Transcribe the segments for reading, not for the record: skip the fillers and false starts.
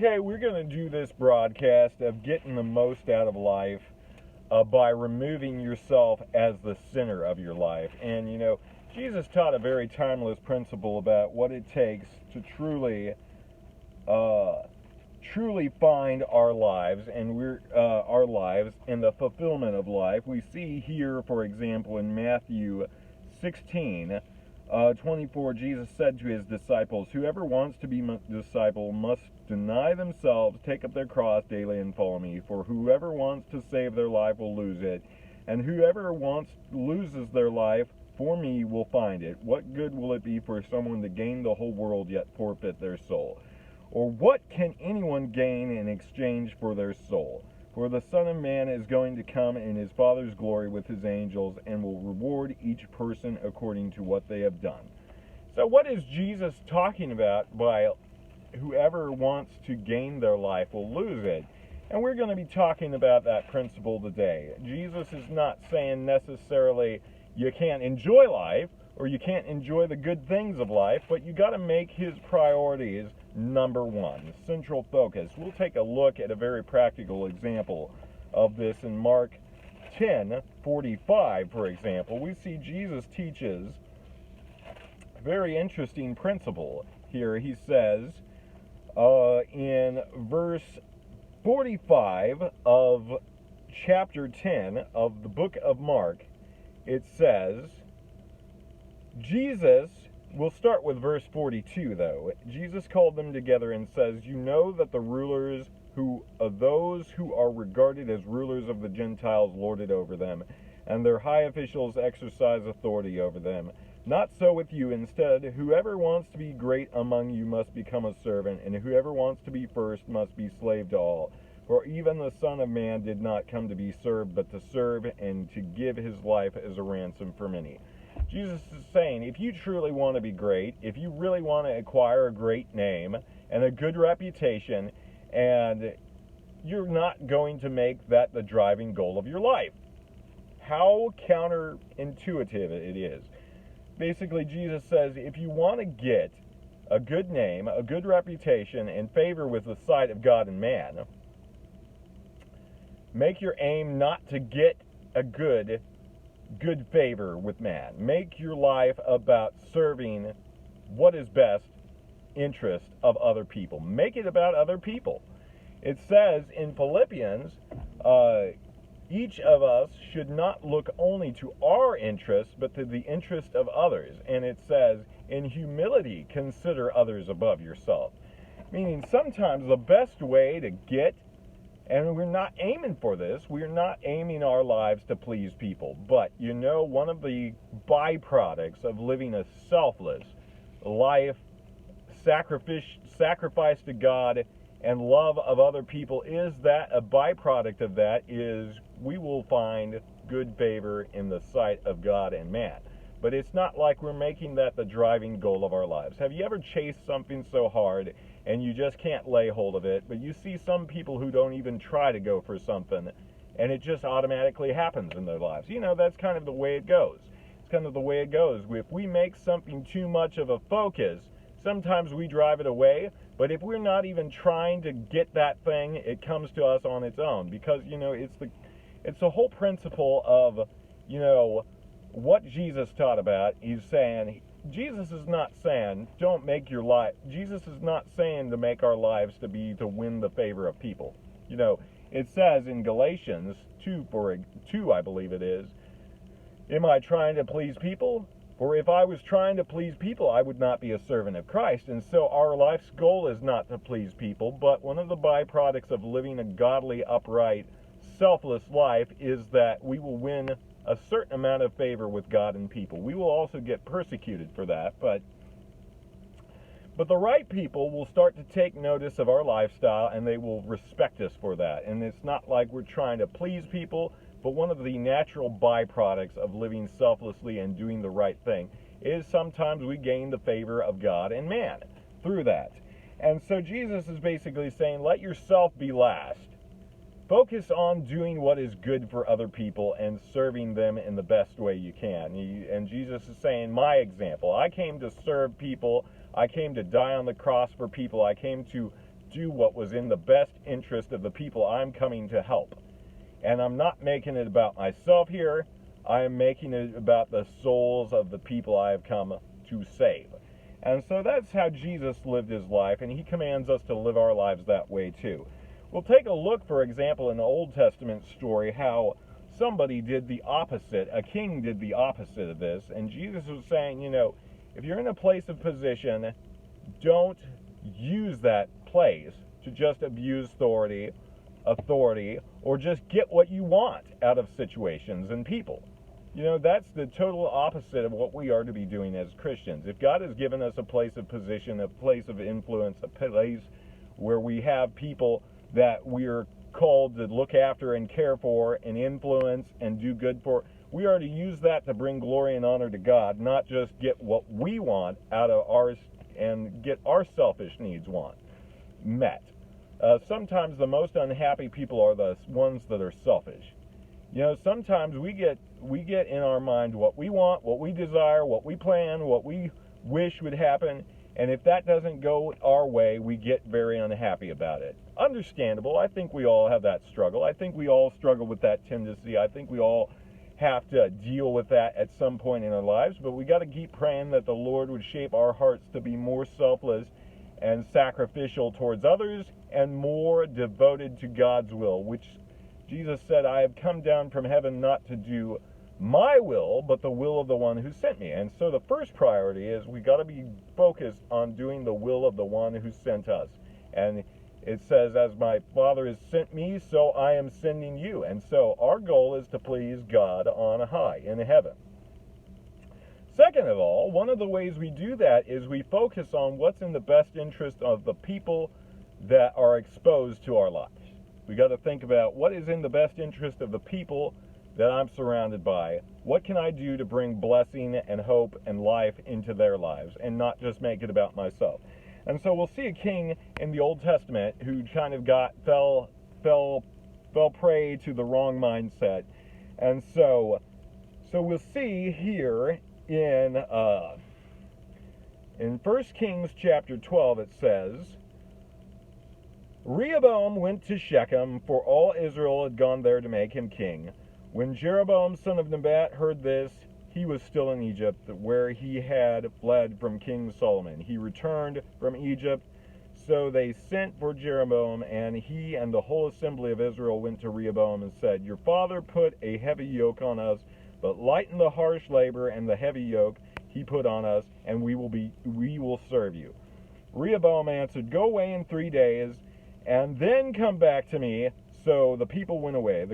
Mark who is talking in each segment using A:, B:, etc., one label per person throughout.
A: Okay, we're going to do this broadcast of getting the most out of life by removing yourself as the center of your life. And, Jesus taught a very timeless principle about what it takes to truly find our lives and our lives and the fulfillment of life. We see here, for example, in Matthew 16:24, Jesus said to his disciples, "Whoever wants to be my disciple must deny themselves, take up their cross daily, and follow me. For whoever wants to save their life will lose it, and whoever loses their life for me will find it. What good will it be for someone to gain the whole world yet forfeit their soul? Or what can anyone gain in exchange for their soul? For the Son of Man is going to come in his Father's glory with his angels and will reward each person according to what they have done." So what is Jesus talking about by whoever wants to gain their life will lose it? And we're going to be talking about that principle today. Jesus is not saying necessarily you can't enjoy life or you can't enjoy the good things of life, but you got to make his priorities number one, central focus. We'll take a look at a very practical example of this in Mark 10:45, for example. We see Jesus teaches a very interesting principle here. He says in verse 45 of chapter 10 of the book of Mark, it says, we'll start with verse 42 though. Jesus called them together and says, "You know that the rulers those who are regarded as rulers of the Gentiles lord it over them, and their high officials exercise authority over them. Not so with you. Instead, whoever wants to be great among you must become a servant, and whoever wants to be first must be slave to all. For even the Son of Man did not come to be served, but to serve and to give his life as a ransom for many." Jesus is saying, if you truly want to be great, if you really want to acquire a great name and a good reputation, and you're not going to make that the driving goal of your life. How counterintuitive it is. Basically, Jesus says, if you want to get a good name, a good reputation, and favor with the sight of God and man, make your aim not to get a good favor with man. Make your life about serving what is best interest of other people. Make it about other people. It says in Philippians, each of us should not look only to our interests, but to the interest of others. And it says, in humility, consider others above yourself. Meaning sometimes the best way to get, and we're not aiming for this, we're not aiming our lives to please people, but one of the byproducts of living a selfless life, sacrifice to God, and love of other people is that a byproduct of that is we will find good favor in the sight of God and man. But it's not like we're making that the driving goal of our lives. Have you ever chased something so hard and you just can't lay hold of it, but you see some people who don't even try to go for something and it just automatically happens in their lives? That's kind of the way it goes. It's kind of the way it goes. If we make something too much of a focus, sometimes we drive it away, but if we're not even trying to get that thing, it comes to us on its own, because it's the whole principle of what Jesus taught about. He's saying, Jesus is not saying don't make your life. Jesus is not saying to make our lives to win the favor of people. It says in Galatians 2, I believe it is, am I trying to please people? For if I was trying to please people, I would not be a servant of Christ. And so our life's goal is not to please people, but one of the byproducts of living a godly, upright, selfless life is that we will win a certain amount of favor with God and people. We will also get persecuted for that, but the right people will start to take notice of our lifestyle, and they will respect us for that. And it's not like we're trying to please people, but one of the natural byproducts of living selflessly and doing the right thing is sometimes we gain the favor of God and man through that. And so Jesus is basically saying, let yourself be last. Focus on doing what is good for other people and serving them in the best way you can. And Jesus is saying, my example, I came to serve people. I came to die on the cross for people. I came to do what was in the best interest of the people I'm coming to help. And I'm not making it about myself here. I am making it about the souls of the people I have come to save. And so that's how Jesus lived his life, and he commands us to live our lives that way too. We'll take a look, for example, in the Old Testament story, how somebody did the opposite. A king did the opposite of this, and Jesus was saying, if you're in a place of position, don't use that place to just abuse authority, or just get what you want out of situations and people. That's the total opposite of what we are to be doing as Christians. If God has given us a place of position, a place of influence, a place where we have people that we're called to look after and care for and influence and do good for, we are to use that to bring glory and honor to God, not just get what we want out of ours and get our selfish needs met. Sometimes the most unhappy people are the ones that are selfish. Sometimes we get in our mind what we want, what we desire, what we plan, what we wish would happen, and if that doesn't go our way, we get very unhappy about it. Understandable. I think we all have that struggle. I think we all struggle with that tendency. I think we all have to deal with that at some point in our lives, but we got to keep praying that the Lord would shape our hearts to be more selfless and sacrificial towards others and more devoted to God's will, which Jesus said, I have come down from heaven not to do my will, but the will of the one who sent me. And so the first priority is we got to be focused on doing the will of the one who sent us. And it says, as my Father has sent me, so I am sending you. And so our goal is to please God on high in heaven. Second of all, one of the ways we do that is we focus on what's in the best interest of the people that are exposed to our lives. We got to think about what is in the best interest of the people that I'm surrounded by. What can I do to bring blessing and hope and life into their lives and not just make it about myself? And so we'll see a king in the Old Testament who kind of fell prey to the wrong mindset. And so we'll see here in 1 Kings chapter 12 it says, Rehoboam went to Shechem, for all Israel had gone there to make him king. When Jeroboam son of Nebat heard this, he was still in Egypt, where he had fled from King Solomon. He returned from Egypt, so they sent for Jeroboam, and he and the whole assembly of Israel went to Rehoboam and said, Your father put a heavy yoke on us, but lighten the harsh labor and the heavy yoke he put on us, and we will serve you. Rehoboam answered, Go away in 3 days, and then come back to me. So the people went away.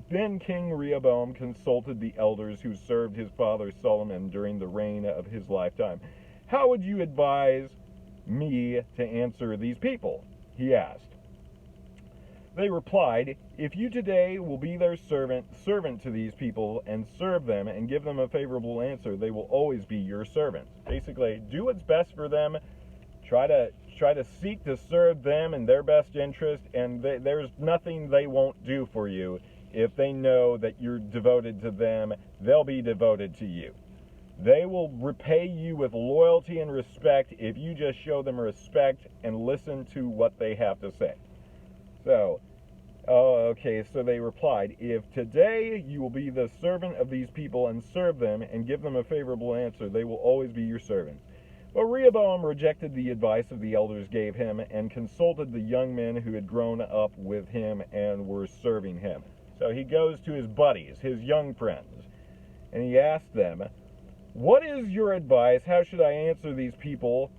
A: Then King Rehoboam consulted the elders who served his father Solomon during the reign of his lifetime. How would you advise me to answer these people? He asked. They replied, If you today will be their servant to these people and serve them and give them a favorable answer, they will always be your servants. Basically, do what's best for them. Try to seek to serve them in their best interest, and there's nothing they won't do for you. If they know that you're devoted to them, they'll be devoted to you. They will repay you with loyalty and respect if you just show them respect and listen to what they have to say. So they replied, If today you will be the servant of these people and serve them and give them a favorable answer, they will always be your servants. But Rehoboam rejected the advice of the elders gave him and consulted the young men who had grown up with him and were serving him. So he goes to his buddies, his young friends, and he asks them, What is your advice? How should I answer these people?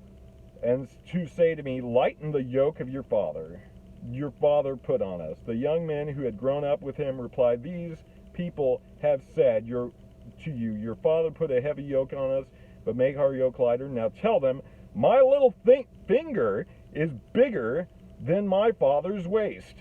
A: And to say to me, Lighten the yoke of your father put on us. The young men who had grown up with him replied, These people have said to you, Your father put a heavy yoke on us, but make our yoke lighter. Now tell them, my little finger is bigger than my father's waist.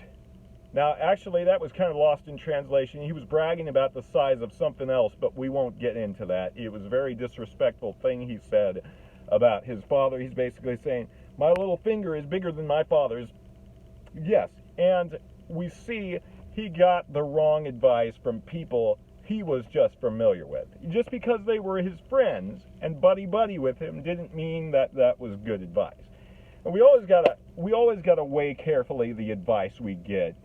A: Now, actually, that was kind of lost in translation. He was bragging about the size of something else, but we won't get into that. It was a very disrespectful thing he said about his father. He's basically saying, my little finger is bigger than my father's. Yes, and we see he got the wrong advice from people he was just familiar with. Just because they were his friends and buddy with him didn't mean that that was good advice. And we always got to we always got to weigh carefully the advice we get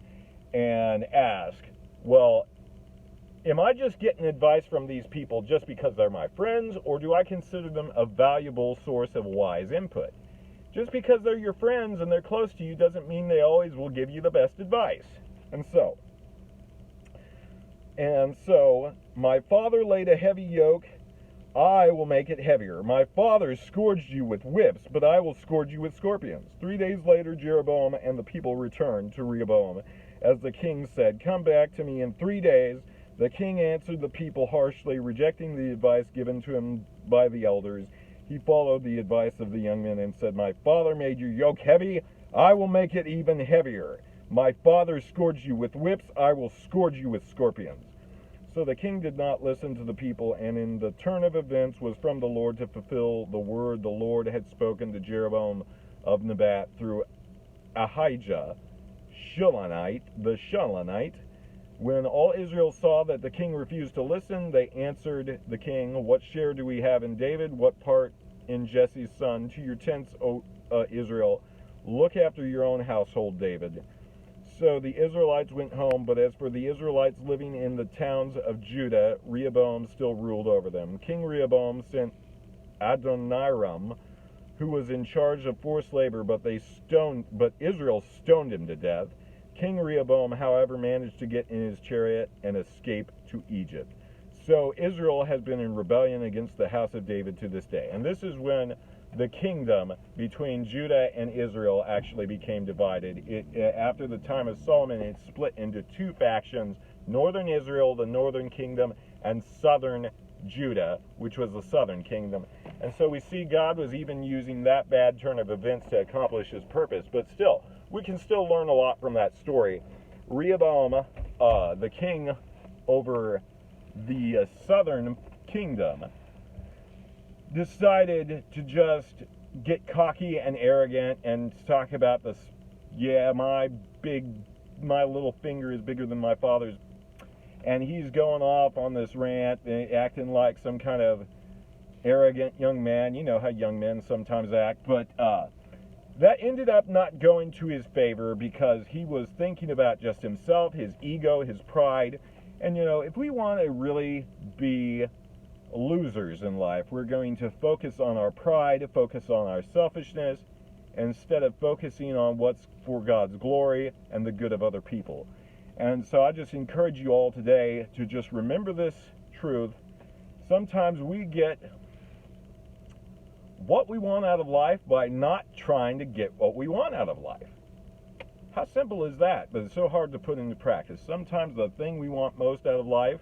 A: and ask, well, am I just getting advice from these people just because they're my friends, or do I consider them a valuable source of wise input? Just because they're your friends and they're close to you doesn't mean they always will give you the best advice. And so, my father laid a heavy yoke, I will make it heavier. My father scourged you with whips, but I will scourge you with scorpions. 3 days later, Jeroboam and the people returned to Rehoboam. As the king said, come back to me in 3 days. The king answered the people harshly, rejecting the advice given to him by the elders. He followed the advice of the young men and said, my father made your yoke heavy, I will make it even heavier. My father scourged you with whips, I will scourge you with scorpions. So the king did not listen to the people, and in the turn of events was from the Lord to fulfill the word the Lord had spoken to Jeroboam of Nebat through Ahijah the Shilonite. When all Israel saw that the king refused to listen, they answered the king, what share do we have in David? What part in Jesse's son? To your tents, O Israel. Look after your own household, David. So the Israelites went home, but as for the Israelites living in the towns of Judah, Rehoboam still ruled over them. King Rehoboam sent Adoniram, who was in charge of forced labor, but Israel stoned him to death. King Rehoboam, however, managed to get in his chariot and escape to Egypt. So Israel has been in rebellion against the house of David to this day. And this is when the kingdom between Judah and Israel actually became divided. After the time of Solomon, it split into two factions, northern Israel, the northern kingdom, and southern Judah, which was the southern kingdom. And so we see God was even using that bad turn of events to accomplish his purpose. But still, we can still learn a lot from that story. Rehoboam, the king over the southern kingdom, decided to just get cocky and arrogant and talk about this, my little finger is bigger than my father's. And he's going off on this rant, acting like some kind of arrogant young man. You know how young men sometimes act. But that ended up not going to his favor because he was thinking about just himself, his ego, his pride. And, if we want to really be losers in life, we're going to focus on our pride, focus on our selfishness, instead of focusing on what's for God's glory and the good of other people. And so I just encourage you all today to just remember this truth. Sometimes we get what we want out of life by not trying to get what we want out of life. How simple is that? But it's so hard to put into practice. Sometimes the thing we want most out of life,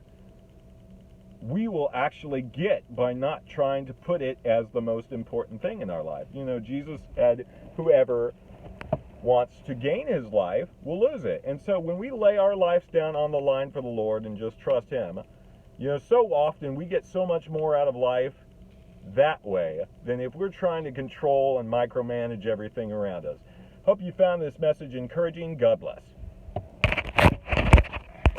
A: we will actually get by not trying to put it as the most important thing in our life. Jesus said, whoever wants to gain his life will lose it. And so when we lay our lives down on the line for the Lord and just trust him, so often we get so much more out of life that way than if we're trying to control and micromanage everything around us. Hope you found this message encouraging. God bless.